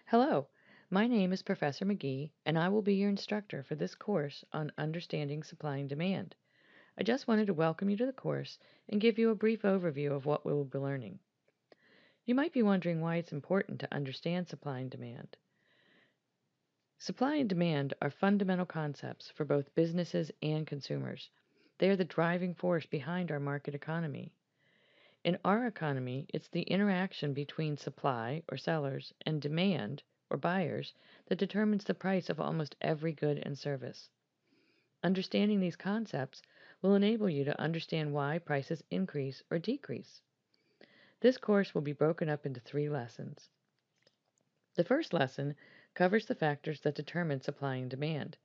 Hello, my name is Professor McGee, and I will be your instructor for this course on understanding supply and demand. I just wanted to welcome you to the course and give you a brief overview of what we will be learning. You might be wondering why it's important to understand supply and demand. Supply and demand are fundamental concepts for both businesses and consumers. They are the driving force behind our market economy. In our economy, it's the interaction between supply, or sellers, and demand, or buyers, that determines the price of almost every good and service. Understanding these concepts will enable you to understand why prices increase or decrease. This course will be broken up into 3 lessons. The first lesson covers the factors that determine supply and demand.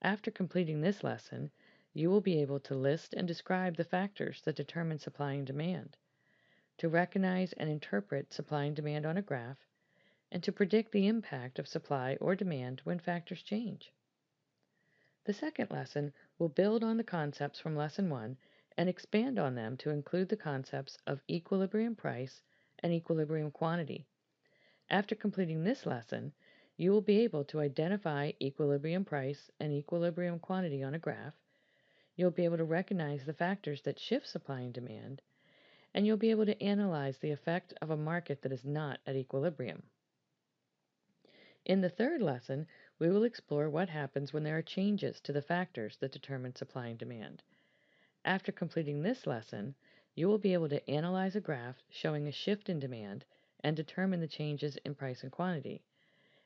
After completing this lesson, you will be able to list and describe the factors that determine supply and demand, to recognize and interpret supply and demand on a graph, and to predict the impact of supply or demand when factors change. The second lesson will build on the concepts from Lesson 1 and expand on them to include the concepts of equilibrium price and equilibrium quantity. After completing this lesson, you will be able to identify equilibrium price and equilibrium quantity on a graph. You'll be able to recognize the factors that shift supply and demand, and you'll be able to analyze the effect of a market that is not at equilibrium. In the third lesson, we will explore what happens when there are changes to the factors that determine supply and demand. After completing this lesson, you will be able to analyze a graph showing a shift in demand and determine the changes in price and quantity.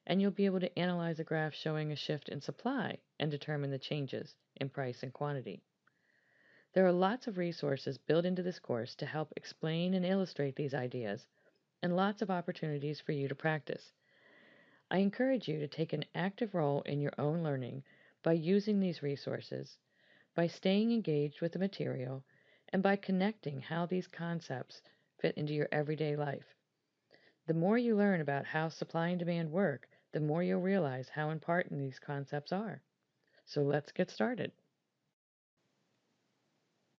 And you'll be able to analyze a graph showing a shift in supply and determine the changes in price and quantity. There are lots of resources built into this course to help explain and illustrate these ideas, and lots of opportunities for you to practice. I encourage you to take an active role in your own learning by using these resources, by staying engaged with the material, and by connecting how these concepts fit into your everyday life. The more you learn about how supply and demand work, the more you'll realize how important these concepts are. So let's get started.